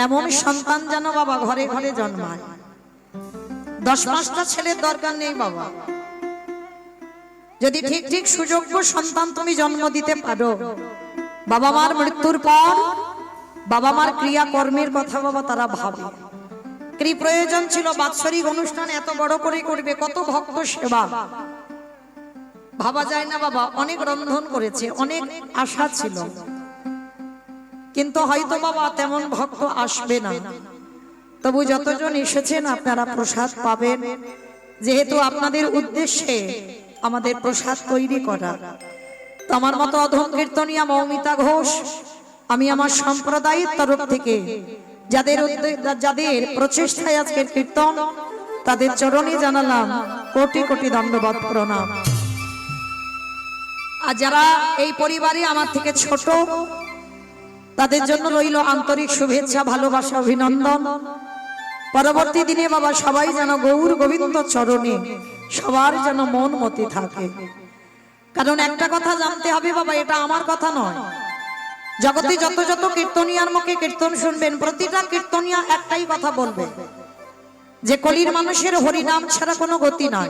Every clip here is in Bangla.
এমন সন্তান যেন বাবা ঘরে ঘরে জন্মায়। 10-5টা ছেলের দরকার নেই বাবা, যদি ঠিক ঠিক সুযোগ্য সন্তান তুমি জন্ম দিতে পারো। বাবা মার মৃত্যুর পর বাবা মার ক্রিয়া কর্মের কথা বাবা তারা ভাবে। কি প্রয়োজন ছিল বাৎসরিক অনুষ্ঠান এত বড় করে করবে, কত ভক্ত সেবা ভাবা যায় না বাবা। অনেক রন্ধন করেছে, অনেক আশা ছিল, কিন্তু হয়তো বাবা তেমন ভক্ত আসবে না। তবু যতজন এসেছেন আপনারা প্রসাদ পাবেন, যেহেতু আপনাদের উদ্দেশ্যে আমাদের প্রসাদ তৈরি করা। তো আমার মতো অধম কীর্তনিয়া মৌমিতা ঘোষ, আমি আমার সম্প্রদায়ের তরফ থেকে যাদের প্রচেষ্টায় আজকের কীর্তন, তাদের চরণে জানালাম কোটি কোটি দণ্ডবৎ প্রণাম। আর যারা এই পরিবারে আমার থেকে ছোট, তাদের জন্য রইল আন্তরিক শুভেচ্ছা, ভালোবাসা, অভিনন্দন। পরবর্তী দিনে বাবা সবাই যেন গৌর গোবিন্দ চরণে সবার যেন মন মতি থাকে। কারণ একটা কথা জানতে হবে বাবা, এটা আমার কথা নয়, জগতে যত যত কীর্তনিয়ার মুখে কীর্তন শুনবেন, প্রতিটা কীর্তনিয়া একটাই কথা বলবে, যে কলির মানুষের হরিনাম ছাড়া কোনো গতি নাই,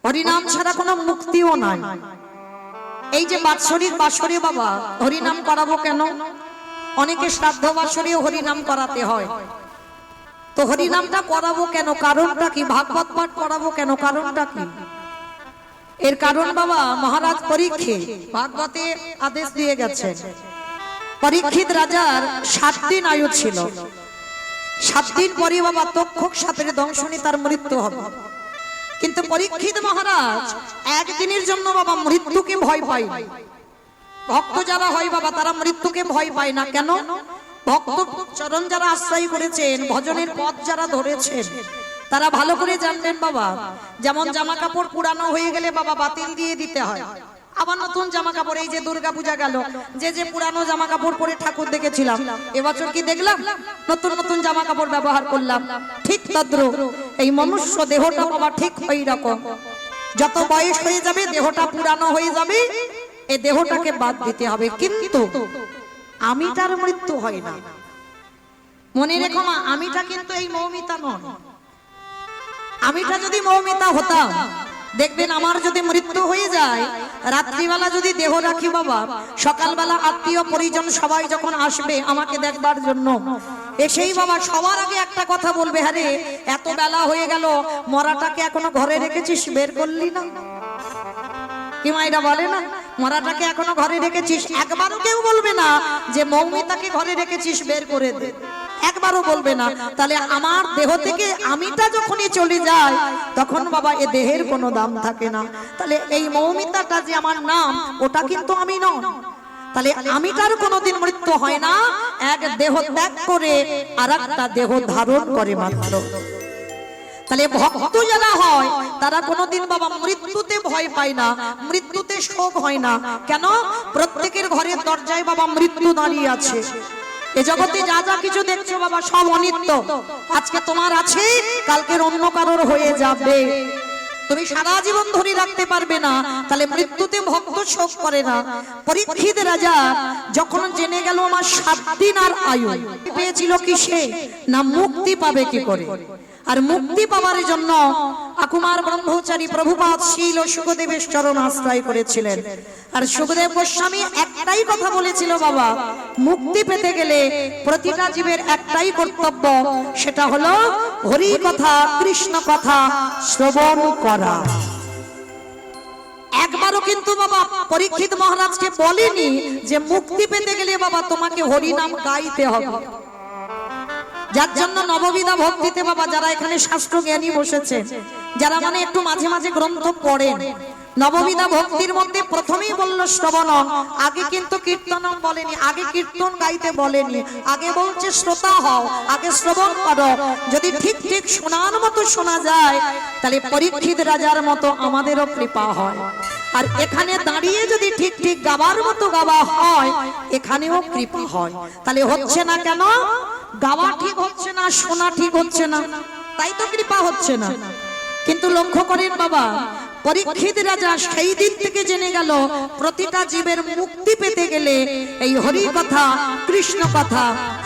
হরিনাম ছাড়া কোনো মুক্তিও নাই। এই যে বাৎসরিক বাসরে বাবা হরিনাম করাবো কেন? অনেকে শ্রাদ্ধ বাসরে হরিনাম করাতে হয়, তো হরিনামটা করাবো কেন? কারণটা কি? ভাগবত পাঠ করাবো কেন? কারণটা কি? এর কারণ বাবা মহারাজ পরীক্ষিত ভাগবতে আদেশ দিয়ে গেছেন, পরীক্ষিত রাজার 7 দিন আয়ু ছিল। 7 দিন পরে বাবা তক্ষক সাপের দংশনে তার মৃত্যু হবে। কিন্তু পরীক্ষিত মহারাজ একদিনের জন্য বাবা মৃত্যুকে ভয় পায় না। ভক্ত যারা হয় বাবা তারা মৃত্যুকে ভয় পায় না। কেন? ভক্ত চরণ যারা আশ্রয় করেছেন, ভজনের পথ যারা ধরেছেন, তারা ভালো করে জানবেন বাবা, যেমন জামা কাপড় পুরানো হয়ে গেলে বাবা বাতিল দিয়ে দিতে হয়, আবার নতুন জামা কাপড়। এই যে দুর্গা পূজা গেল, যে পুরানো জামা কাপড় পরে ঠাকুর দেখেছিলাম, এবছর কি দেখলাম? নতুন নতুন জামা কাপড় ব্যবহার করলাম। ঠিক তদ্রূপ এই মনুষ্য দেহটা বাবা ঠিক ওই রকম, যত বয়স হয়ে যাবে দেহটা পুরানো হয়ে যাবে, এই দেহটাকে বাদ দিতে হবে। কিন্তু আমিটার মৃত্যু হয় না, মনে রেখো মা, আমিটা কিন্তু এই মৌমিতা নয়। আমিটা যদি মৌমিতা হতাম, দেখবেন আমার যদি মৃত্যু হয়ে যায়, রাত্রিবেলা যদি দেহ রাখি বাবা, সকালবেলা আত্মীয় পরিজন সবাই যখন আসবে আমাকে দেখবার জন্য, এসেই বাবা সবার আগে একটা কথা বলবে, আরে এত বেলা হয়ে গেল, মরাটাকে এখনো ঘরে রেখেছিস, বের করলি না? কি মাইরা বলে না, মরাটাকে এখনো ঘরে রেখেছিস। একবারও কেউ বলবে না যে মৌমিতাকে ঘরে রেখেছিস, বের করে দে, একবারও বলবে না। তাহলে আমার দেহ থেকে আমিটা যখনই চলে যায়, তখন বাবা এ দেহের কোনো দাম থাকে না। তাহলে এই মৌমিতাটা যে আমার নাম, ওটা কিন্তু আমি নয়। তাহলে আমিটার কোনোদিন মৃত্যু হয় না, এক দেহ ত্যাগ করে আরেকটা দেহ ধারণ করে মাত্র। তাহলে ভক্ত যারা হয় তারা কোনোদিন বাবা মৃত্যুতে ভয় পায় না, মৃত্যুতে শোক হয় না। কেন? প্রত্যেকের ঘরের দরজায় বাবা মৃত্যু দাঁড়িয়ে আছে। এ জগতে যা যা কিছু দেখছো বাবা সব অনিত্য। আজকে তোমার আছে, কালকের অন্য কারোর হয়ে যাবে, তুমি সারা জীবন ধরে রাখতে পারবে না। তাহলে মৃত্যুতে ভক্ত শোক করে না। পরীক্ষিত রাজা যখন জেনে গেল আমার 7 দিন আর আয়ু, পেয়েছিল কিসে? না মুক্তি পাবে কি করে। আর মুক্তি পাওয়ার জন্য আকুমার ব্রহ্মচারী প্রভুপাদ শীল ও সুখদেবের চরণ আশ্রয় করেছিলেন। আর সুখদেব গোস্বামী একটাই কথা বলেছিল বাবা, মুক্তি পেতে গেলে প্রতিটা জীবের একটাই কর্তব্য, সেটা হলো হরি কথা, কৃষ্ণ কথা শ্রবণ করা। একবারও কিন্তু বাবা পরীক্ষিত মহারাজকে বলেনি যে মুক্তি পেতে গেলে বাবা তোমাকে হরি নাম গাইতে হবে। যার জন্য নববিধা ভক্তিতে বাবা যারা এখানে শাস্ত্র জ্ঞানী বসেছে, যারা মানে একটু মাঝে মাঝে গ্রন্থ পড়েন, নববিধা ভক্তির মধ্যে প্রথমেই বলল শ্রবণ, আগে কিন্তু কীর্তনম বলেনি, আগে কীর্তন গাইতে বলেনি, আগে বলছে শ্রোতা হও, আগে শ্রবণ করো। যদি ঠিক ঠিক শোনার মতো শোনা যায়, তাহলে পরীক্ষিত রাজার মতো আমাদেরও কৃপা হয়। আর এখানে দাঁড়িয়ে যদি ঠিক ঠিক গাবার মতো গাওয়া হয়, এখানেও কৃপা হয়। তাহলে হচ্ছে না কেন? গাওয়া ঠিক হচ্ছে না, শোনা ঠিক হচ্ছে না, তাই তো কৃপা হচ্ছে না। কিন্তু লক্ষ্য করেন বাবা, পরীক্ষিত রাজা সেই দিন থেকে জেনে গেল প্রতিটা জীবের মুক্তি পেতে গেলে এই হরি কথা কৃষ্ণ কথা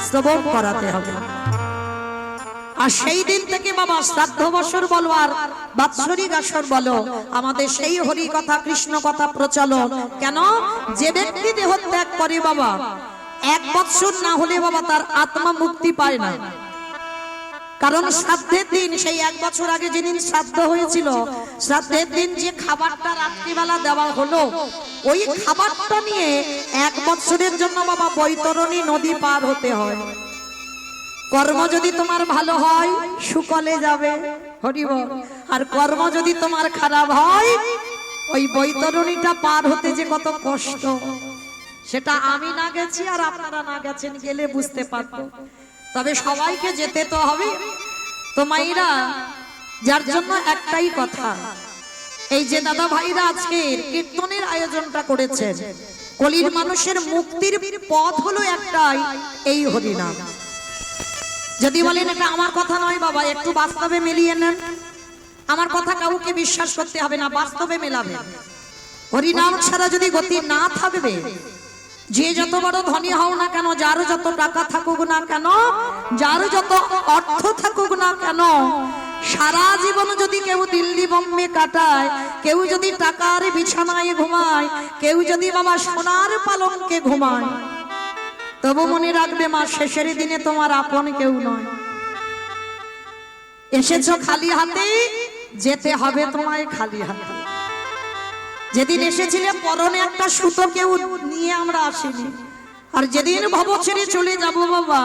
শ্রবণ করাতে হবে। আর সেই দিন থেকে বাবা শ্রাদ্ধ বছর বলো আর বাৎসরিক আসর বলো, আমাদের সেই হরি কথা কৃষ্ণ কথা প্রচলন। কেন? যে ব্যক্তি দেহ ত্যাগ করে বাবা 1 বছর না হলে বাবা তার আত্মা মুক্তি পায় না। কারণ শ্রাদ্ধের দিন সেই 1 বছর আগে যেদিন শ্রাদ্ধ হয়েছিল, শ্রাদ্ধের দিন যে খাবারটা রাত্রিবেলা দেওয়া হলো, ওই খাবারটা নিয়ে 1 বছরের জন্য বাবা বৈতরণী নদী পার হতে হয়। কর্ম যদি তোমার ভালো হয় সুকলে যাবে, হরি বল। আর কর্ম যদি তোমার খারাপ হয় ওই বৈতরণীটা পার হতে যে কত কষ্ট, সেটা আমি না গেছি আর আপনারা না গেছেন, গেলে বুঝতে পারবো। তবে সবাইকে যেতে তো হবে তো মাইরা, যার জন্য একটাই কথা, এই যে দাদা ভাইরা আজকের কীর্তনের আয়োজনটা করেছেন, কলির মানুষের মুক্তির পথ হলো একটাই, এই হরিনাম। যদি বলেন এটা আমার কথা নয় বাবা, একটু বাস্তবে মিলিয়ে নেন। আমার কথা কাউকে বিশ্বাস করতে হবে না, বাস্তবে মেলাবে। হরিনাম ছাড়া যদি গতি না থাকবে, যে যত বড় ধনী হও না কেন, যার যত টাকা থাকুক না কেন, যার যত অর্থ থাকুক না কেন, সারা জীবন যদি কেউ দিল্লি বোম্বে কাটায়, কেউ যদি টাকার বিছানায় ঘুমায়, কেউ যদি বাবা সোনার পালঙ্কে ঘুমায়, তবু মনে রাখবে মা শেষের দিনে তোমার আপন কেউ নয়। এসেছো খালি হাতে, যেতে হবে তোমায় খালি হাতে। যেদিন এসেছিলে পরনে একটা সুতো কেউ নিয়ে আমরা আসিনি, আর যেদিন ভব ছেড়ে চলে যাব বাবা,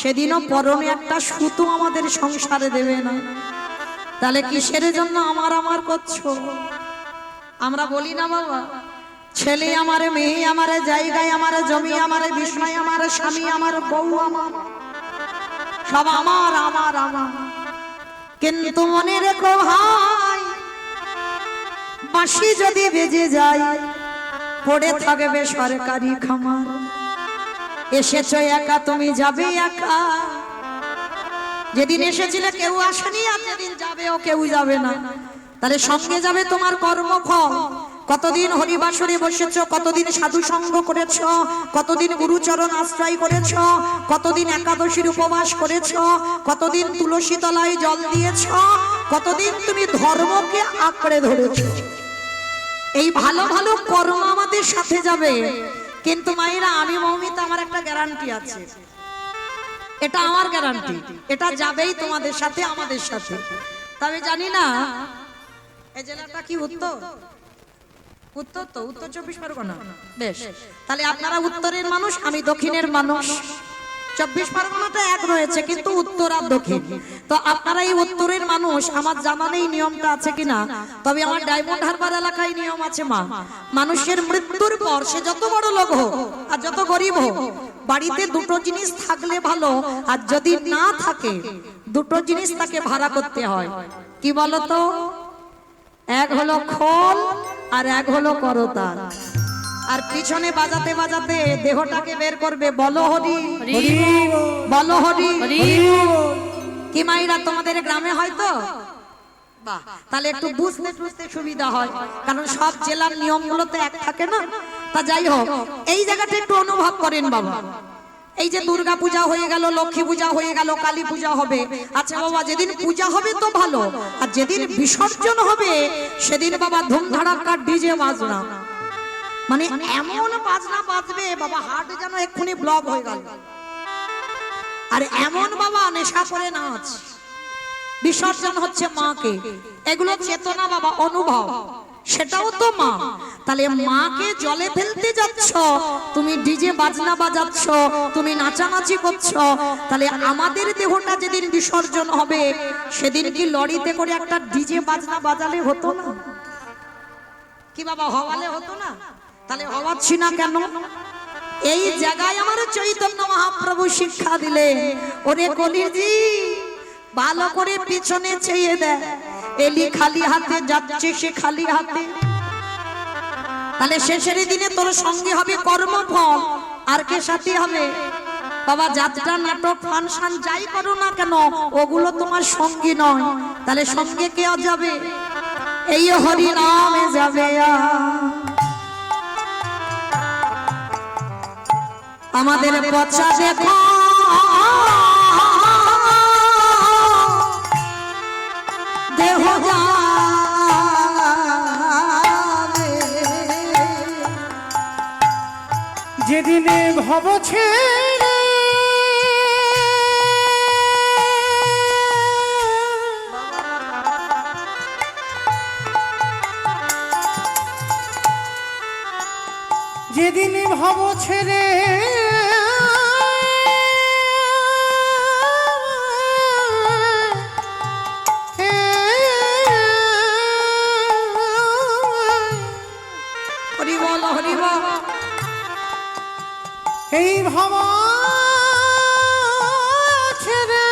সেদিনও পরনে একটা সুতো আমাদের সংসারে দেবে না। তাহলে কিসের জন্য আমার করছো? আমরা বলি না বাবা, ছেলে আমার, মেয়ে আমার, জায়গায় আমার, জমি আমার, বিষয় আমার, স্বামী আমার, বউ আমার, সব আমার আমার আমার। কিন্তু মনে রেখো ভাই, বাঁশি যদি বেজে যায় পড়ে থাকবে সরকারি খামার। এসেছো একা, তুমি যাবে একা। যেদিন এসেছিলে কেউ আসেনি, আর যেদিন যাবেও কেউ যাবে না। তাহলে সঙ্গে যাবে তোমার কর্মফল। কতদিন হরিবাসরে বসেছ, কতদিন সাধু সঙ্গ করেছ, কতদিন গুরুচরণ আশ্রয় করেছ, কতদিন একাদশীর উপবাস করেছ, কতদিন তুলসী তলায় জল দিয়েছ, কতদিন তুমি ধর্মকে আঁকড়ে ধরেছ। এই ভালো ভালো কর্ম আমাদের সাথে যাবে। কিন্তু মায়েরা, আমি মৌমিতা, আমার একটা গ্যারান্টি আছে, এটা আমার গ্যারান্টি, এটা যাবেই তোমাদের সাথে, আমাদের সাথে। তবে জানি না এই জেলাটা কি উত্তর, উত্তর তো উত্তর 24 পরগনা। বেশ, তাহলে আপনারা উত্তরের মানুষ, আমি দক্ষিণের মানুষ। 24 পরগনাটা এক রয়েছে, কিন্তু উত্তর আর দক্ষিণ। তো আপনারা এই উত্তরের মানুষ, আমার জানা নেই নিয়মটা আছে কিনা, তবে আমার ডায়মন্ড হারবার এলাকায় নিয়ম আছে মা, মানুষের মৃত্যুর পর সে যত বড় লোক হোক আর যত গরিব হোক, বাড়িতে দুটো জিনিস থাকলে ভালো, আর যদি না থাকে দুটো জিনিস তাকে ভাড়া করতে হয়। কি বলতো? এক হলো খোল আর এক হলো করতাল। আর পিছনে বাজাতে বাজাতে দেহটাকে বের করবে, বলো হরি বলো হরি। কি মাইরা তোমাদের গ্রামে হয়তো? বাহ, তাহলে একটু বুঝতে বুঝতে সুবিধা হয়, কারণ সব জেলার নিয়মগুলো তো এক থাকে না। তা যাই হোক, এই জায়গাটা একটু অনুভব করেন বাবা। এই যে দুর্গা পূজা হয়ে গেল, লক্ষ্মী পূজা হয়ে গেল, কালী পূজা হবে। আচ্ছা বাবা, যেদিন পূজা হবে তো ভালো, আর যেদিন বিসর্জন হবে সেদিন বাবা ধুমধাড়াক্কা ডিজে বাজনা, মানে এমন বাজনা বাজবে বাবা, হার্ট যেন এক্ষুনি ব্লক হয়ে গেল। আর এমন বাবা নেশা করে নাচ, বিসর্জন হচ্ছে মাকে। এগুলো চেতনা বাবা, অনুভব, সেটাও তো মা। তাহলে মাকে জলে ফেলতে যাচ্ছ, তুমি ডিজে বাজনা বাজাচ্ছ, তুমি নাচানাচি করছো। তাহলে আমাদের দেহটা যেদিন বিসর্জন হবে সেদিন কি লরিতে করে একটা ডিজে বাজনা বাজালে হতো না? কি বাবা, হওয়ালে হতো না? তাহলে হওয়াচ্ছি না কেন? এই জায়গায় আমার চৈতন্য মহাপ্রভু শিক্ষা দিলে, ওরে কলিজি ভালো করে পিছনে চেয়ে দেয়, এলি খালি হাতে যাচ্ছে সে খালি হাতে। তাহলে শেষের দিনে তোর সঙ্গে হবে কর্মফল, আর কে সাথী হবে? বাবা, যাত্রা, নাটক, ফাংশন যাই করো না কেন, ওগুলো তোমার সঙ্গী নয়। তাহলে সঙ্গে কে যাবে? এই হরি নামে যাবে আমাদের পচা দেখো দেহ যাবে যেদিনে ভব ছেড়ে যেদিনে ভব ছেড়ে হরি বল হরি বল এই ভব ছেড়ে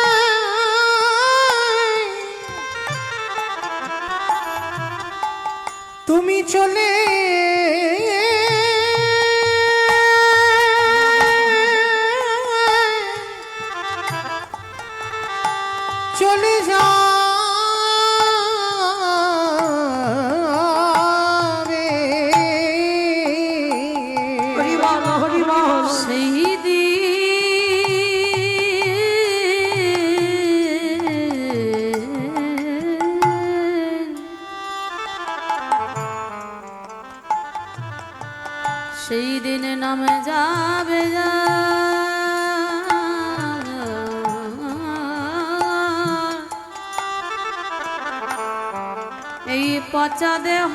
তুমি চলে চলে যাবে হরি বল হরি বল সেই দিন নামে যাবে এই পচা দেহ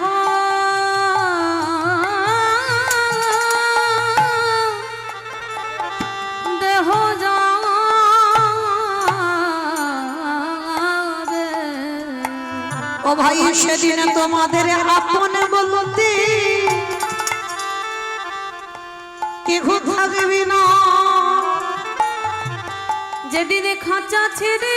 দেহ যাবে ও ভাই সেদিন তোমাদের আপন বলতে কেহ থাকবে না যেদিনে খাঁচা ছেড়ে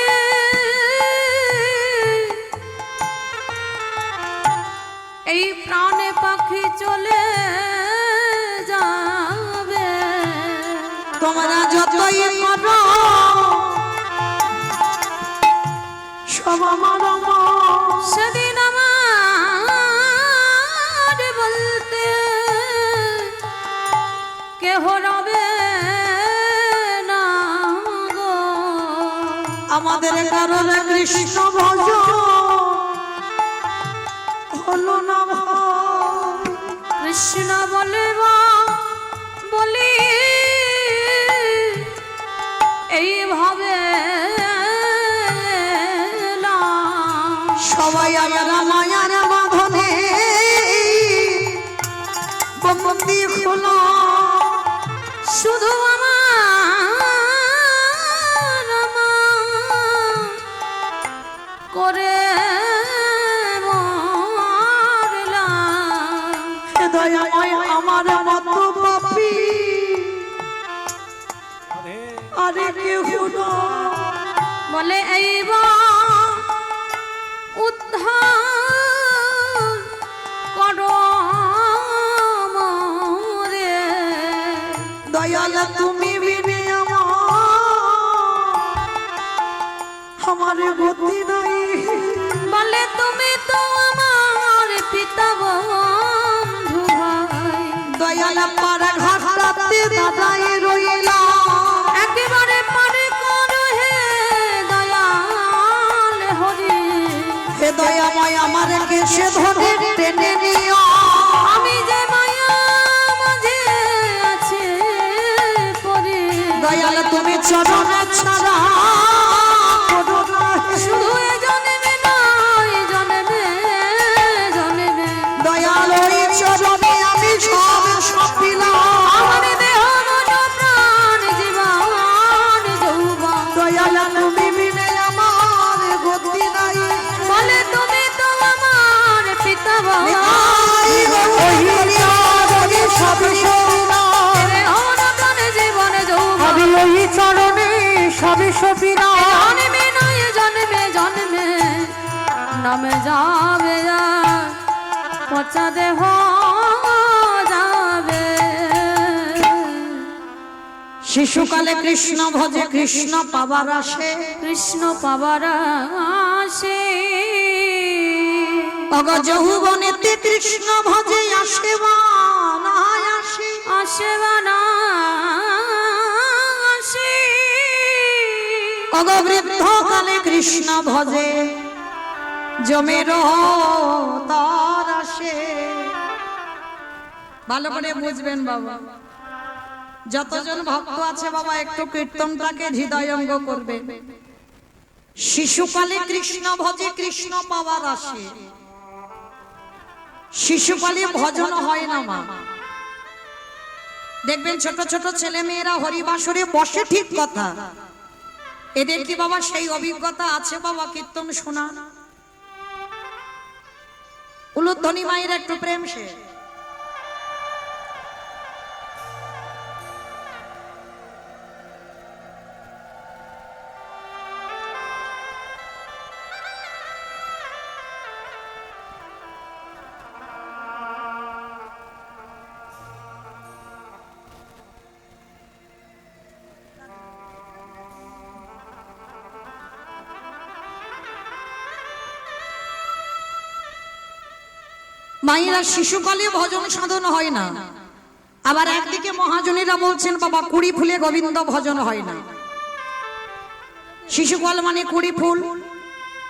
এই প্রাণে পাখি চলে যাবে তোমরা যতই করো সব আমার সেদিন আমার বলতে কেহ রবে না গো আমাদের কারণে কৃষ্ণ ভজ হলো না কৃষ্ণ বলি এইভাবে সবাই আমার মায়ার বাঁধনে বন্দি হলো শুধু করে দয়াময় আমার মতো পাপী আরে কেউ না বলে এইব উদ্ধার করো মোরে দয়াল তুমি বিনে আমার গতি নাই বলে তুমি তো আমার পিতা বন্ধু ভাই দয়াল পার ঘাটাতে দাদাই রইলা একেবারে পারে করো হে দয়াল হরি হে দয়াময় আমার কেশে ধরে টেনে নিও আমি যে মায়া মাঝে আছে পরে দয়াল তুমি চরণে ছাড়া করো না শুধু এ জন্মে নয় জন্মে দয়াল ওই চরণে আমি সব সপিলাম আমার দেহ মন প্রাণ জীবন যৌবন দয়াল তুমি বিনে আমার গতি নাই বলে তুমি তো আমার পিতা নিতাই গৌরী সব সপিলাম প্রাণ জীবন যৌবন আমি ওই চরণে সবে সপিনা জন্মে নয় জন্মে নামে যাবে পচা দেহ যাবে শিশুকালে কৃষ্ণ ভজে কৃষ্ণ পাবার আসে কৃষ্ণ পাবার আসে অগ যৌবনেতে কৃষ্ণ ভজে আসে বানায় আসে আসে বানা আসে অগ বৃদ্ধ কালে কৃষ্ণ ভজে জমের তার আসে। ভালো করে বুঝবেন বাবা, যতজন ভক্ত আছে বাবা একটু কীর্তনটাকে হৃদয়ঙ্গ করবে। শিশুকালে কৃষ্ণ ভজে কৃষ্ণ পাওয়ার আসে, শিশুকালে ভজন হয় না মা। দেখবেন ছোট ছোট ছেলে মেয়েরা হরিবাসরে বসে, ঠিক কথা, এদের কি বাবা সেই অভিজ্ঞতা আছে বাবা কীর্তন শোনা? উলুধ্বনি মায়ের একটু প্রেম সে মায়েরা শিশুকালে ভজন সাধন হয় না, আবার একদিকে মহাজনেরা বলছেন বাবা কুড়ি ফুলে গোবিন্দ ভজন হয় না। শিশুকাল মানে কুড়ি ফুল,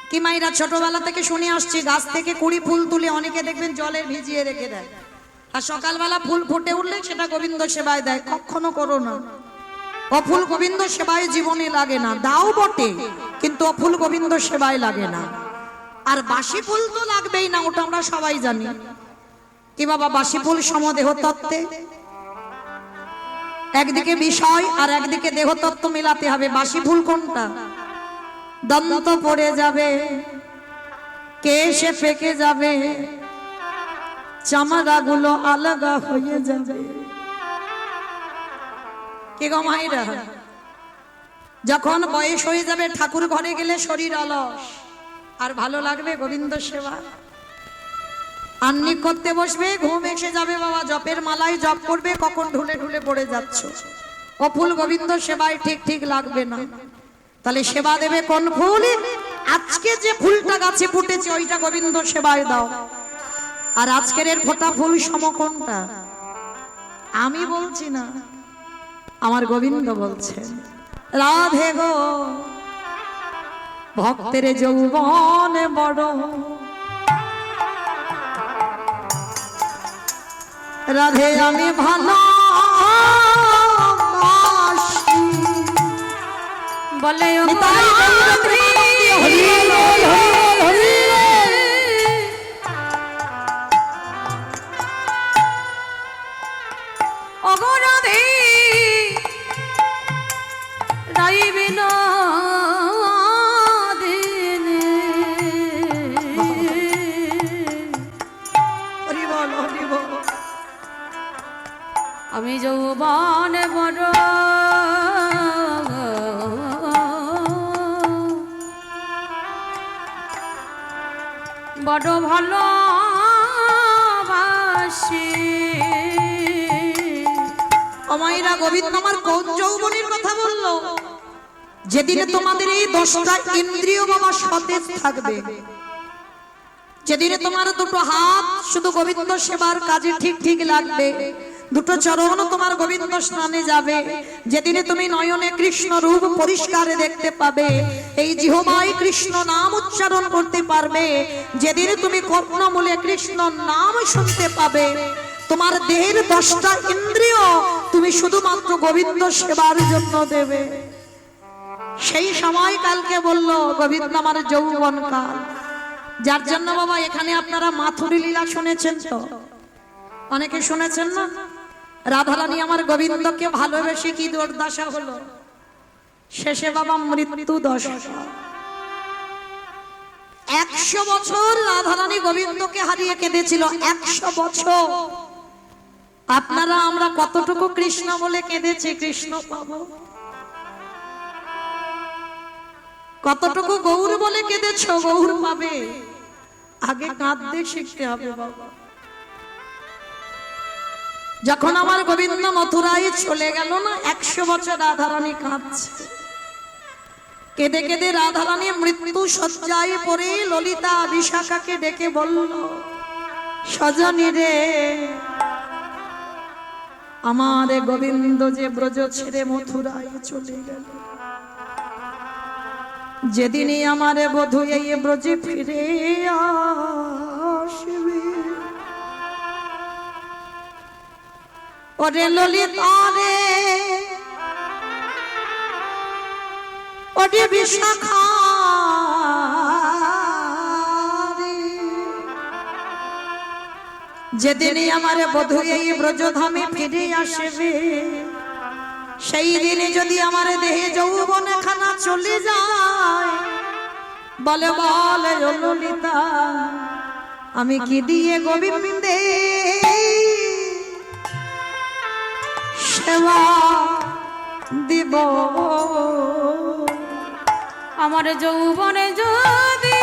কি মায়েরা ছোটবেলা থেকে শুনে আসছে গাছ থেকে কুড়ি ফুল তুলে অনেকে দেখবেন জলে ভিজিয়ে রেখে দেয়, আর সকালবেলা ফুল ফুটে উঠলে সেটা গোবিন্দ সেবায় দেয়। কখনো করো না, অফুল গোবিন্দ সেবায় জীবনে লাগে না, দাও বটে কিন্তু অফুল গোবিন্দ সেবায় লাগে না। আর বাসি ফুল তো লাগবেই না, ওটা আমরা সবাই জানি। কি বাবা বাসি ফুল সমদেহ তত্ত্বে একদিকে বিষয় আর একদিকে দেহ তত্ত্ব মিলাতে হবে। বাসি ফুল কোনটা? দন্ত পড়ে যাবে, কেশে ফেকে যাবে, চামড়াগুলো আলাদা হয়ে যাবে। কে গো মায়েরা, যখন বয়স হয়ে যাবে ঠাকুর ঘরে গেলে শরীর অলস, আর ভালো লাগবে গোবিন্দ সেবা? আন্নিক করতে বসবে ঘুম এসে যাবে বাবা, জপের মালাই জপ করবে কখন ঢুলে ঢুলে পড়ে যাচ্ছ, অফুল গোবিন্দ সেবায় ঠিক ঠিক লাগবে না। তাহলে সেবা দেবে কোন ফুল? আজকে যে ফুলটা গাছে ফুটেছে ওইটা গোবিন্দ সেবায় দাও। আর আজকের এর ফোটা ফুল সম কোনটা? আমি বলছি না, আমার গোবিন্দ বলছেন। রাধে গো ভক্তের যৌবন বড়, রাধে আমি ভালোবাসি বলে ও নিতাই গৌরত্রী হরি বল, হরি বল, অগরাধে রাইবিন দিনে হরি বল, হরি বল। আমি যৌবন বড়, বড় ভালোবাসি। অমাইরা গোবিন্দ আমার কোন যৌবনের কথা বললো? যেদিনে তোমাদের এই 10টা ইন্দ্রিয় বাবা সতেজ থাকবে, যেদিনে তোমার দুটো হাত শুধু গোবিন্দ সেবার কাজে ঠিক ঠিক লাগবে, দুটো চরণ তোমার গোবিন্দ স্নানে যাবে, যেদিনে তুমি নয়নে কৃষ্ণ রূপ পরিষ্কার দেখতে পাবে, এই জিহ্বায় কৃষ্ণ নাম উচ্চারণ করতে পারবে, যেদিনে তুমি কর্ণমূলে কৃষ্ণ নাম শুনতে পাবে, তোমার দেহের 10টা ইন্দ্রিয় তুমি শুধুমাত্র গোবিন্দ সেবার জন্য দেবে। সেই সময় কালকে বলল গোবিন্দ আমার যৌবন কাল। যার জন্য বাবা এখানে আপনারা মাথুরি লীলা শুনেছেন, তো অনেকে শুনেছেন না? রাধারানী আমার গোবিন্দকে ভালোবেসে কি দুর্দশা হলো, শেষে বাবা মৃত্যু দশা। 100 বছর রাধারানী গোবিন্দকে হারিয়ে কেঁদেছিল, 100 বছর। আপনারা আমরা কতটুকু কৃষ্ণ বলে কেঁদেছি কৃষ্ণ পাবো, কতটুকু গৌর বলে কেঁদেছ গৌর পাবে। আগে কাঁদতে শিখতে হবে বাবা। যখন আমার গোবিন্দ মথুরায় চলে গেল না, 100 বছর রাধারানী কাঁদছে, কেঁদে কেঁদে রাধারানী মৃত্যু শয্যায় পড়ে ললিতা বিশাখাকে ডেকে বলল, সজনী রে, আমার গোবিন্দ যে ব্রজ ছেড়ে মথুরায় চলে গেল, যেদিনই আমার বধূ এই ব্রজে ফিরে আসবে, ওরে ললিতা রে, ওরে বিশাখা রে, যেদিনই আমার বধূ এই ব্রজধামে ফিরে আসবে, সেই দিনে যদি আমার দেহে যৌবন খানা চলে যায়, বলে বলে ও ললিতা, আমি কি দিয়ে গোবিন্দে সেবা দিব, আমার যৌবনে যদি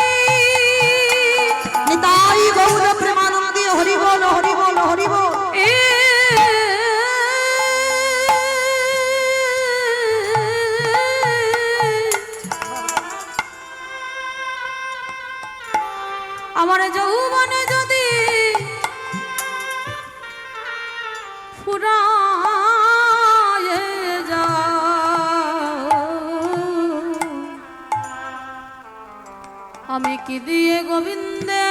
নিতাই গৌর প্রেমানন্দে হরি বল হরি বল হরি বল। আমার যৌবনে যদি ফুরায়ে যায়, আমি কি দিয়ে গোবিন্দে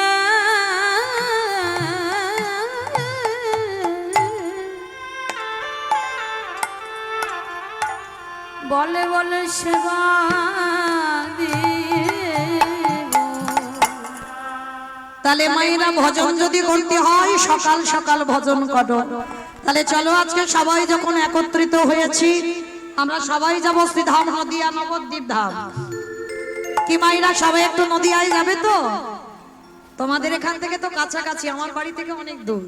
বলে বলে সেবা দিব। তাহলে মায়েরা ভজন যদি করতে হয় সকাল সকাল ভজন করো। তাহলে চলো আজকে সবাই যখন একত্রিত হয়েছি, আমরা সবাই যাবো শ্রীধাম নদিয়া নবদ্বীপ ধাম। কি মায়েরা সবাই একটু নদিয়ায় যাবে তো? তোমাদের এখান থেকে তো কাছাকাছি, আমার বাড়ি থেকে অনেক দূর।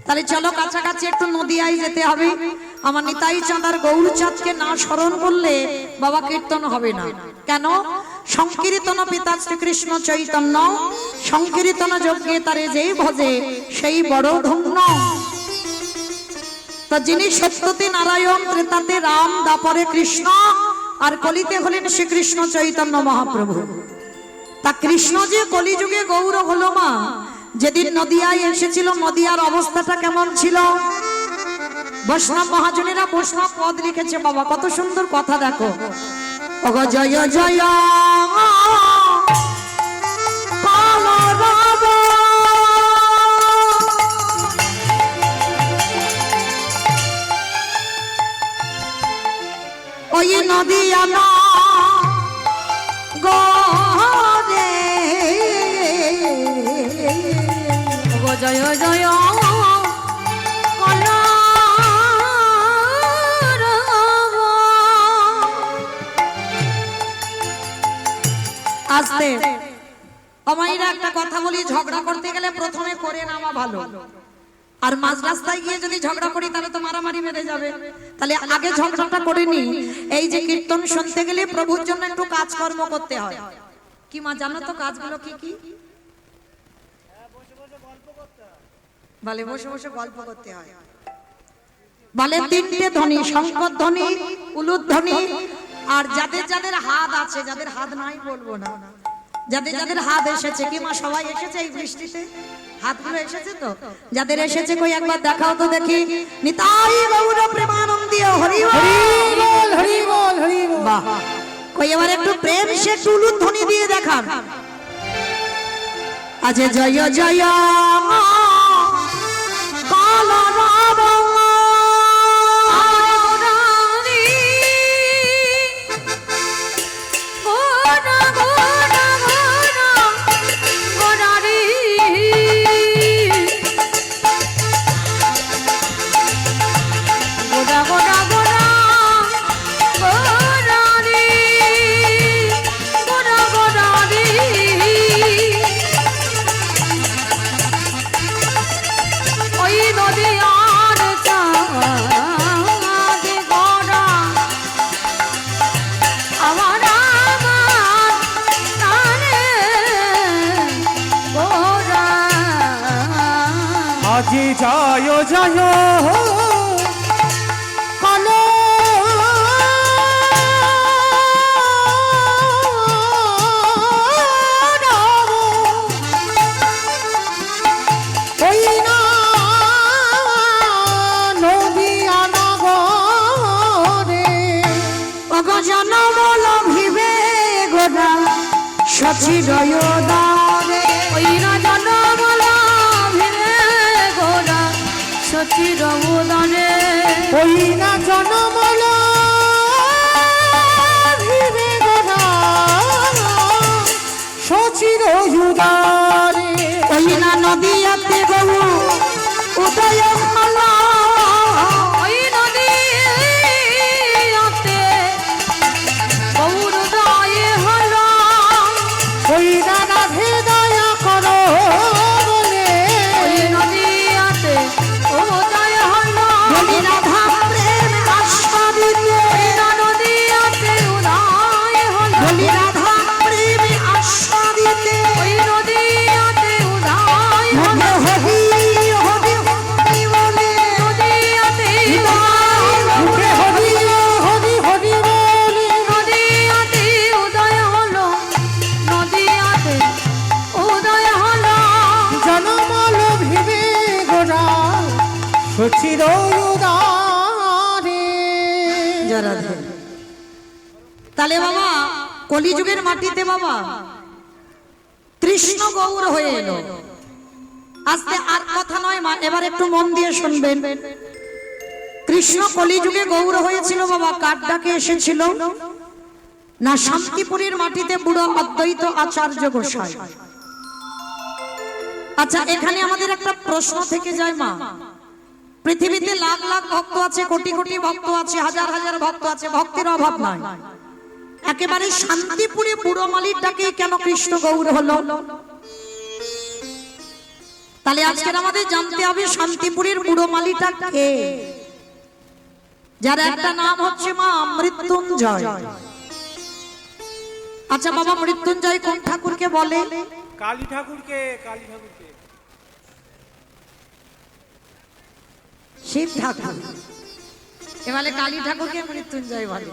তাহলে চলো কাছাকাছি একটু নদিয়ায় যেতে হবে। আমার নিতাই চাঁদার গৌরচাঁদকে না স্মরণ করলে বাবা কীর্তন হবে না। কেন? সংকীর্তন পিতা শ্রীকৃষ্ণ চৈতন্য, সংকীর্তন যজ্ঞে তারে যেই ভজে সেই বড় ধন্য। তা যিনি সত্যতে নারায়ণ, ত্রেতাতে রাম, দাপরে কৃষ্ণ, আর কলিতে হলেন শ্রীকৃষ্ণ চৈতন্য মহাপ্রভু। তা কৃষ্ণ যে কলিযুগে গৌর হলো মা, যেদিন নদিয়ায় এসেছিল নদিয়ার অবস্থাটা কেমন ছিল? বৈষ্ণব মহাজনেরা বৈষ্ণব পদ লিখেছে বাবা, কত সুন্দর কথা দেখো। ওগো জয় জয় কাল রাব, ওই নদিয়া না গরে, ওগো জয় জয় কলা আস্তে আমাইরা একটা কথা বলি, ঝগড়া করতে গেলে প্রথমে করে নামা ভালো। আর মাঝ রাস্তায় গিয়ে যদি ঝগড়া করি তাহলে তো মারামারি বেঁধে যাবে। তাহলে আগে ঝগড়াটা করে নি। এই যে কীর্তন শুনতে গেলে প্রভুর জন্য একটু কাজকর্ম করতে হয়। কি মা জানো তো কাজগুলো কি কি? বলে বসে বসে গল্প করতে হয়। বলে তিনটে ধ্বনি, শঙ্কর ধ্বনি, উলুধ্বনি ধ্বনি, আর যাদের যাদের হাত আছে, যাদের হাত নাই বলবো না, যাদের যাদের হাত এসেছে। কি মা সবাই এসেছে এই বৃষ্টিতে? হাতগুলো এসেছে তো? যাদের এসেছে কই একবার দেখাও তো দেখি। নিতাই গৌর প্রেমানন্দে হরি বল হরি বল হরি বল। বাহ, কই এবার একটু প্রেম সে টুলু ধ্বনি দিয়ে দেখান। আজ জয় জয় কাল রাব, আজি জয় জয় কাল সচিরয়দারে ওই না জনমলা ভিড়ে গোরা সচির উদারে ওই না জনমল ভিড়ে গোরা সচির উদারে ওই না নদীয়াতে গৌ উদয় মালা ওই নদীতে গৌরদয় হল ওই না রাধে দয়া করো বলে ওই নদীতে উদয় হল বলি রাধা প্রেম আস্বাদিতে ওই নদীতে উদয় হল বলি রাধা প্রেম আস্বাদিতে ওই নদীতে উদয় হল হরি হরি হরি বলে নদীতে মুখে হরি হরি হরি বলে নদীতে উদয় হলো নদীতে উদয় হলো জনমল ভিড়ে গোরা সচির উদারে জরাধে তাহলে বাবা কলিযুগের মাটিতে বাবা কৃষ্ণ গৌর হয়ে এলো আজকে আর কথা নয় মা এবার একটু মন দিয়ে শুনবেন কৃষ্ণ কলিযুগে গৌর হয়েছিল বাবা কার ডাকে এসেছিল না শান্তিপুরের মাটিতে বুড়ো অদ্বৈত আচার্য গোসাই আচ্ছা এখানে আমাদের একটা প্রশ্ন থেকে যায় মা পৃথিবীতে লাখ লাখ ভক্ত আছে কোটি কোটি ভক্ত আছে হাজার হাজার ভক্ত আছে ভক্তের অভাব নাই একেবারে শান্তিপুরে বুড়ো মালির ডাকে কেন কৃষ্ণ গৌর হলো তাহলে আজকের আমাদের জানতে হবে শান্তিপুরের বুড়ো মালিটা কে যার একটা নাম হচ্ছে মা মৃত্যুঞ্জয় আচ্ছা বাবা মৃত্যুঞ্জয় কোন ঠাকুরকে বলে কালী ঠাকুরকে কালী ঠাকুরকে শিব ঠাকুর এবারে কালী ঠাকুরকে মৃত্যুঞ্জয় বলে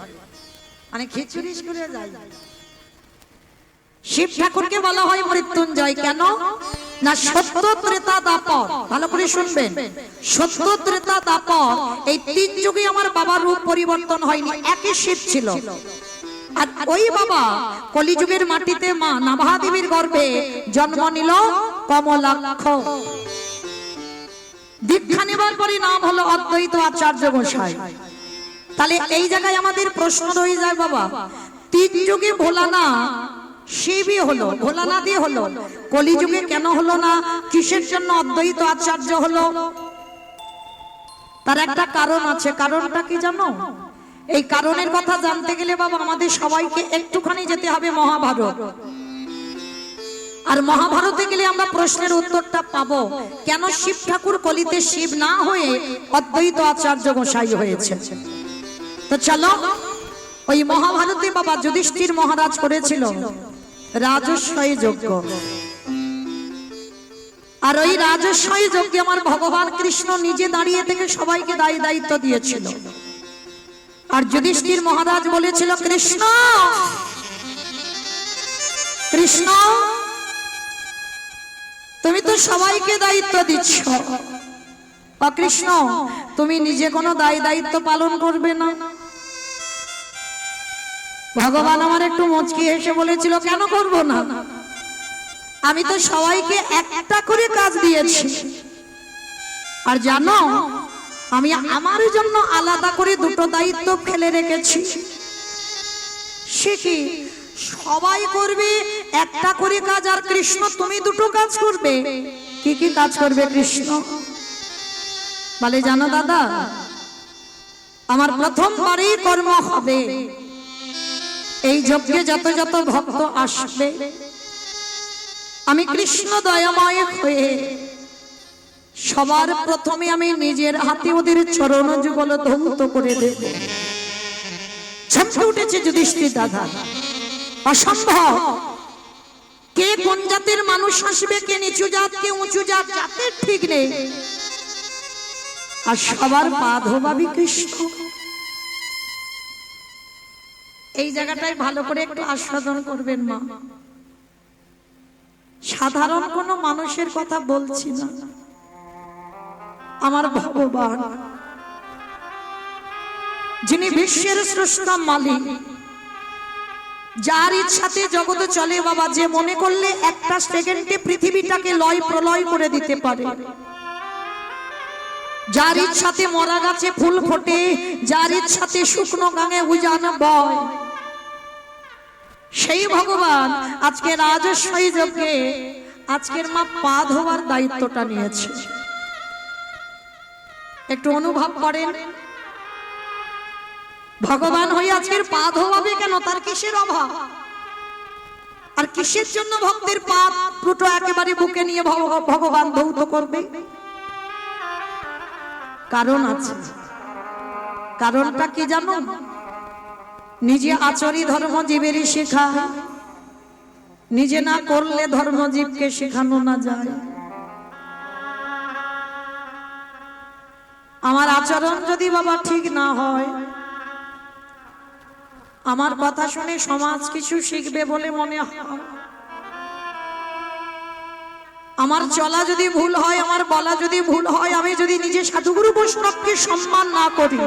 মানে খিচুড়ি করে যায় শিব ঠাকুরকে বলা হয় মৃত্যুঞ্জয় কেন না সত্য ত্রেতা দাপর ভালো করে শুনবেন সত্য ত্রেতা দাপর এই তিন যুগে আমার বাবার রূপ পরিবর্তন হয়নি একই শিব ছিল আর ওই বাবা কলিযুগের মাটিতে মা নাভাদেবীর গর্ভে জন্ম নিল কমলাক্ষ দীক্ষা নেবার পরে নাম হলো অদ্বৈত আচার্য গোসাই তাহলে এই জায়গায় আমাদের প্রশ্ন রয়ে যায় বাবা তিন যুগে ভোলানা শিবই হলো ভোলানাথই হলো কলিযুগে কেন হলো না কিসের জন্য অদ্বৈত আচার্য হলো তার একটা কারণ আছে কারণটা কি জানো এই কারণের কথা জানতে গেলে বাবা আমাদের সবাইকে একটুখানি যেতে হবে মহাভারত আর মহাভারতে গেলে আমরা প্রশ্নের উত্তরটা পাবো কেন শিব ঠাকুর কলিতে শিব না হয়ে অদ্বৈত আচার্য গোসাই হয়েছে তো চলো ওই মহাভারতে বাবা যুধিষ্ঠির মহারাজ করেছিল রাজস্বই যজ্ঞ আর ওই রাজস্বই যজ্ঞে আমার ভগবান কৃষ্ণ নিজে দাঁড়িয়ে থেকে সবাইকে দায়ী দায়িত্ব দিয়েছিল আর যুধিষ্ঠির মহারাজ বলেছিল কৃষ্ণ কৃষ্ণ তুমি তো সবাইকে দায়িত্ব দিচ্ছ কৃষ্ণ তুমি নিজে কোনো দায়িত্ব পালন করবে না ভগবান আমার একটু মুচকি হেসে বলেছিল কেন করব না আমি তো সবাইকে একটা করে কাজ দিয়েছি আর জানো আমি আমার জন্য আলাদা করে দুটো দায়িত্ব ফেলে রেখেছি সে কি সবাই করবে একটা করে কাজ আর কৃষ্ণ তুমি দুটো কাজ করবে কি কি কাজ করবে কৃষ্ণ বলে জানো দাদা আমার প্রথমবারই কর্ম হবে এই যজ্ঞে যত যত ভক্ত আসবে আমি কৃষ্ণ দয়াময় হয়ে সবার প্রথমে আমি নিজের হাতে ওদের চরণ যুগল ধৌত করে দেব চমকে উঠেছে যুধিষ্ঠির দাদা অসম্ভব কে কোন জাতের মানুষ আসবে কে নিচু জাত কে উঁচু জাত জাতের ঠিক নেই আর সবার পা ধোবাবি কৃষ্ণ এই জায়গাটায় ভালো করে একটু আস্বাদন করবেন মা সাধারণ কোন মানুষের কথা বলছি না আমার ভগবান যিনি বিশ্বের স্রষ্টা মালিক যার ইচ্ছাতে জগৎ চলে বাবা, যে মনে করলে একটা সেকেন্ডে পৃথিবীটাকে লয় প্রলয় করে দিতে পারে, যার ইচ্ছাতে মরা গাছে ফুল ফোটে, যার ইচ্ছাতে শুকনো গাঙে উজান বয়, সেই ভগবান আজকে রাজস্বী যজ্ঞে আজকের মা পা ধোয়ার দায়িত্বটা নিয়েছে। একটু অনুভব করেন, ভগবান হয়ে আজকের পা ধোয়াবে কেন? তার কিসের অভাব? আর কিসের জন্য ভক্তের পা দুটো একেবারে বুকে নিয়ে ভগবান ধৌত করবে? কারণ আছে। কারণটা কি জানো? নিজে আচরি ধর্মজীবেরই শেখা, নিজে না করলে ধর্মজীবকে শেখানো না যায়। আমার আচরণ যদি বাবা ঠিক না হয়, আমার কথা শুনে সমাজ কিছু শিখবে বলে মনে হয়, আমার চলা যদি ভুল হয়, আমার বলা যদি ভুল হয়, আমি যদি নিজে সাধুগুরু বৈষ্ণবকে সম্মান না করি,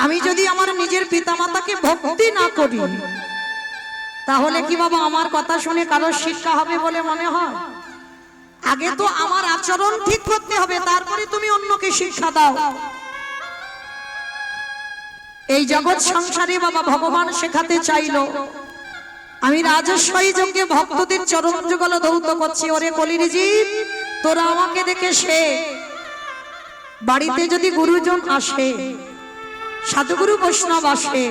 আমি যদি আমার নিজের পিতামাতাকে ভক্তি না করি, তাহলে কি বাবা আমার কথা শুনে কারো শিক্ষা হবে বলে মনে হয়? আগে তো আমার আচরণ ঠিক করতে হবে, তারপরে তুমি অন্যকে শিক্ষা দাও। এই জগৎ সংসারে বাবা ভগবান শেখাতে চাইলো, আমি রাজস্বী যজ্ঞে ভক্তদের চরণ যুগল ধৌত করছি। ওরে কলির জীব, তোরা আমাকে দেখে শেখ। বাড়িতে যদি গুরুজন আসে, সাধুগুরু বৈষ্ণব আসে,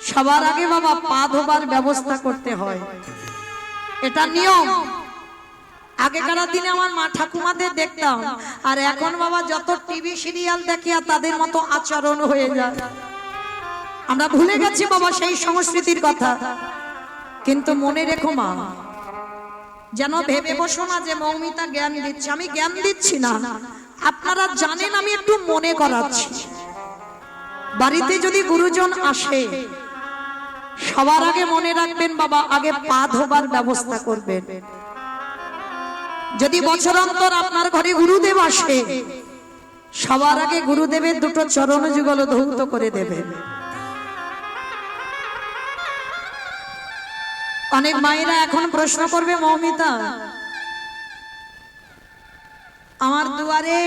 সবার আগে বাবা পা ধোবার ব্যবস্থা করতে হয়, এটা নিয়ম। আগেকার দিনে আমার মা ঠাকুমাদের দেখতাম, আর এখন বাবা যত টিভি সিরিয়াল দেখি আর তাদের মতো আচরণ হয়ে যায়। আমরা ভুলে গেছি বাবা সেই সংস্কৃতির কথা। কিন্তু মনে রেখো মা, যেন ভেবে বসো না যে মৌমিতা জ্ঞান দিচ্ছে। আমি জ্ঞান দিচ্ছি না, আপনারা জানেন, আমি একটু মনে করাচ্ছি। বাড়িতে যদি গুরুজন আসে, সবার আগে মনে রাখবেন বাবা, আগে পা ধোবার ব্যবস্থা করবেন। যদি বছরান্তর আপনার ঘরে গুরুদেব আসে, সবার আগে গুরুদেবের দুটো চরণ যুগল ধৌত করে দেবেন। অনেক মায়েরা এখন প্রশ্ন করবে, মৌমিতা আমার দুয়ারে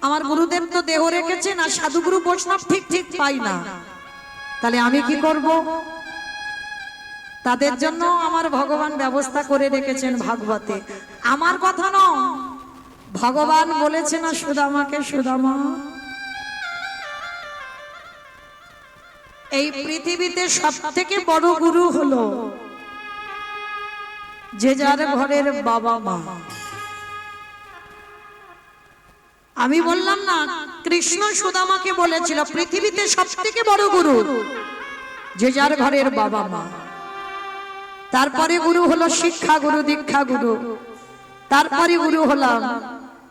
আমার গুরুদেব তো দেহ রেখেছেন আর সাধুগুরু বৈষ্ণব ঠিক ঠিক পাই না, তাহলে আমি কি করব? তাদের জন্য আমার ভগবান ব্যবস্থা করে রেখেছেন ভাগবতে। আমার কথা নয়, ভগবান বলেছেন না সুদামাকে, সুদামা এই পৃথিবীতে সব থেকে বড় গুরু হলো যে যার ঘরের বাবা মা। আমি বললাম না, কৃষ্ণ সুদামাকে বলেছিল পৃথিবীতে সব থেকে বড় গুরু যে যার ঘরের বাবা মা। তারপরে গুরু হলো শিক্ষা গুরু, দীক্ষা গুরু, তারপরে গুরু হলাম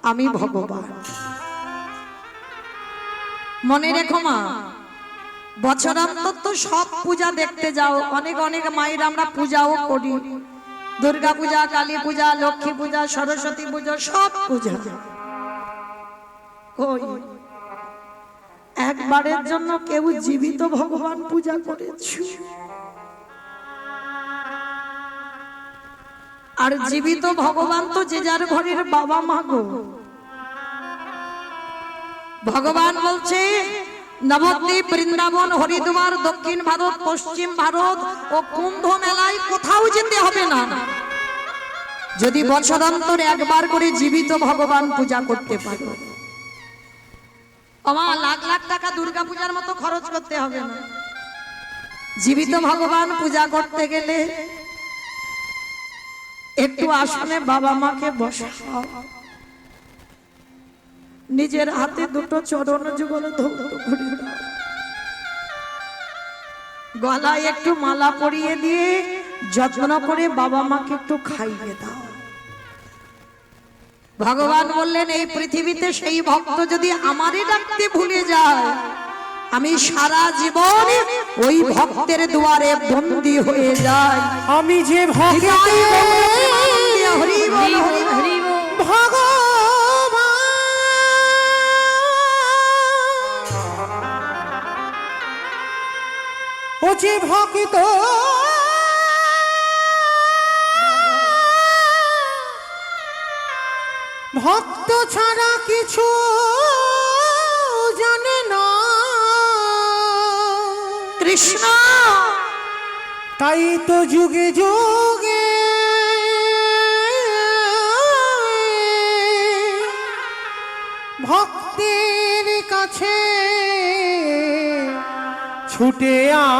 আমি ভগবান। মনে রেখো মা, বছরান্তর তো সব পূজা দেখতে যাও, অনেক অনেক মায়ের আমরা পূজাও করি, দুর্গা পূজা, কালী পূজা, লক্ষ্মী পূজা, সরস্বতী পূজা, সব পূজা। কই একবারের জন্য কেউ জীবিত ভগবান পূজা করেছে? আর জীবিত ভগবান তো যে যার ঘরের বাবা মা গো। ভগবান বলছে নবদ্বীপ, বৃন্দাবন, হরিদ্বার, দক্ষিণ ভারত, পশ্চিম ভারত ও কুম্ভ মেলায় কোথাও যেতে হবে না, যদি বছরান্তর একবার করে জীবিত ভগবান পূজা করতে পারো। আমার লাখ লাখ টাকা দুর্গা পূজার মতো খরচ করতে হবে না। জীবিত ভগবান পূজা করতে গেলে একটু আসনে বাবা মাকে বসাও, নিজের হাতে দুটো চরণ যুগল ধৌত করে দাও, গলায় একটু মালা পরিয়ে দিয়ে যত্ন করে বাবা মাকে একটু খাইয়ে দাও। ভগবান বললেন এই পৃথিবীতে সেই ভক্ত যদি আমারই ডাকতে ভুলে যায়, আমি সারা জীবন ওই ভক্তের দুয়ারে বন্দী হয়ে যাই। আমি যে ভক্ত হরি বল, হরি বল। ও যে ভক্ত ভক্ত ছাড়া কিছু জানে না, কৃষ্ণ তাই তো যুগে যুগে ভক্তের কাছে ছুটে আসে।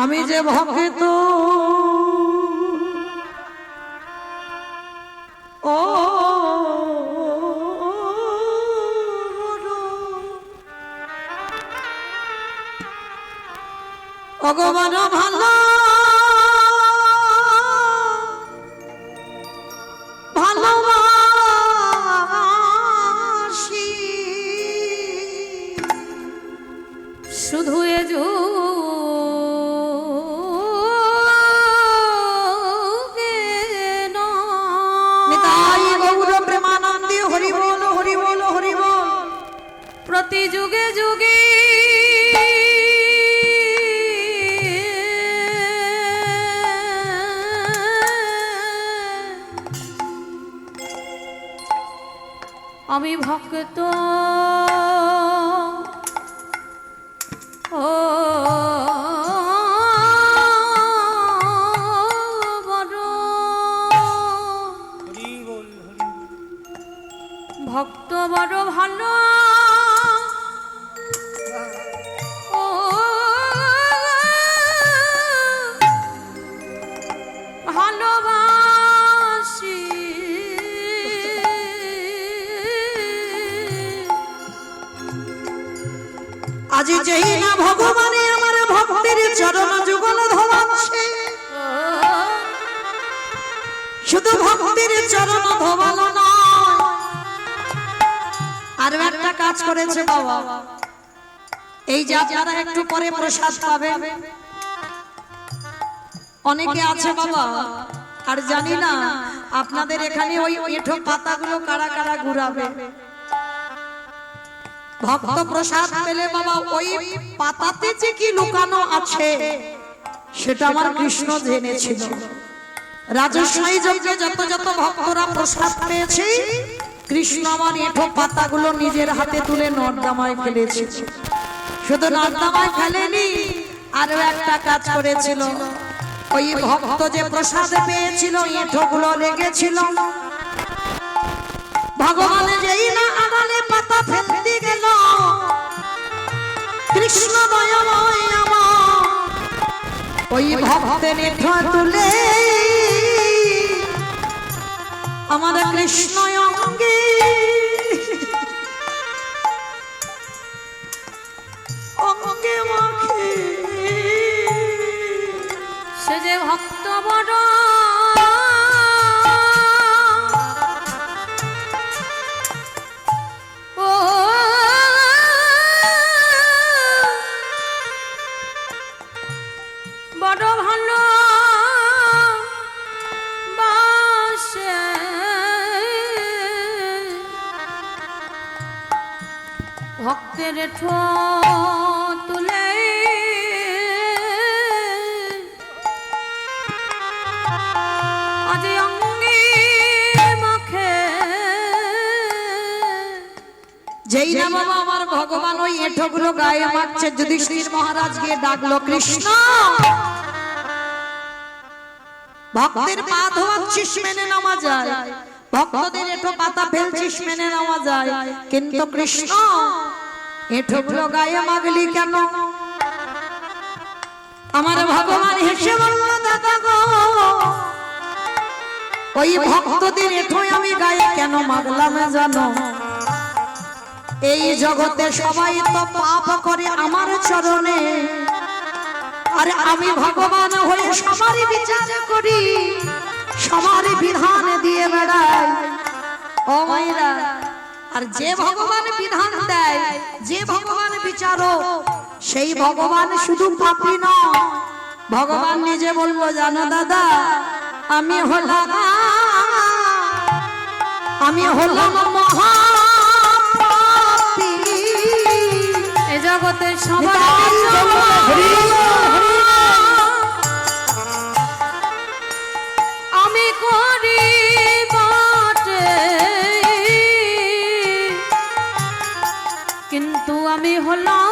আমি যে ভক্ত ও ভগবান ভালো ভালোবাসি, শুধু এ যুগে নয়। নিতাই গৌর প্রেমানন্দে হরি বল হরি বল হরি বল। প্রতি যুগে যুগে আমি ভক্ত ও বড় ভক্ত বড় ভালো ও ভালোবাসি, আজি যেই না ভগবানে আমার ভক্তের চরণ যুগল ধরাচ্ছে, শুধু ভক্তের চরণ ধোবালো নয়, আর একটা কাজ করেছে বাবা। এই যে আপনারা একটু পরে প্রসাদ পাবেন, অনেকে আছে বাবা আর জানি না আপনাদের এখানে ওই এঁঠো পাতাগুলো কারা কারা ঘুরাবে। ভক্ত প্রসাদ পেলে বাবা ওই পাতাতে যে কি লুকানো আছে সেটা আমার কৃষ্ণ জেনেছিল। রাজস্বাই যজ্ঞে যত যত ভক্তরা প্রসাদ পেয়েছে, কৃষ্ণ আমার এঁঠো পাতাগুলো নিজের হাতে তুলে নর্দমায় ফেলেছে। শুধু নর্দমায় ফেলেনি, আরো একটা কাজ করেছিল। ওই ভক্ত যে প্রসাদ পেয়েছিল এঁঠোগুলো লেগেছিল, ভগবান যেই না আড়ালে পাতা ফেলতে গেল, কৃষ্ণ দয়াময় আমার ওই ভক্তের এঁঠো তুলে আমার কৃষ্ণ অঙ্গে অঙ্গে মাখে। সে যে ভক্ত বড় ও বড় ভালো বাসে, ভক্তের ঠো তুলে আজ অঙ্গে মাখে। যেই না বাবা আমার ভগবান ওই এঁঠোগুলো গায়ে মাখছে, যুধিষ্ঠির মহারাজ গিয়ে ডাকলো, কৃষ্ণ ভক্তের পা ধোয়াচ্ছিস মেনে নেওয়া যায়, ভক্তদের এঁঠো পাতা ফেলছিস মেনে নেওয়া যায়, কিন্তু কৃষ্ণ এঁঠোগুলো গায়ে মাগলি কেন? আমার ভগবান হেসে বলল, দাদা গো ওই ভক্তদের এঁঠোই আমি গায়ে কেন মাগলাম জানো? এই জগতে সবাই তো পাপ করে আমার চরণে, আরে আমি ভগবান হয়ে সবারই বিচার করি, সবারই বিধান দিয়ে বেড়াই। ও মাইরা, আর যে ভগবান বিধান দেয়, যে ভগবান বিচারক, সেই ভগবান শুধু পাপী নয়, ভগবান নিজে বললো, জানো দাদা আমি হলাম মহা জগতে সবার আমি করি বটে, কিন্তু আমি হলাম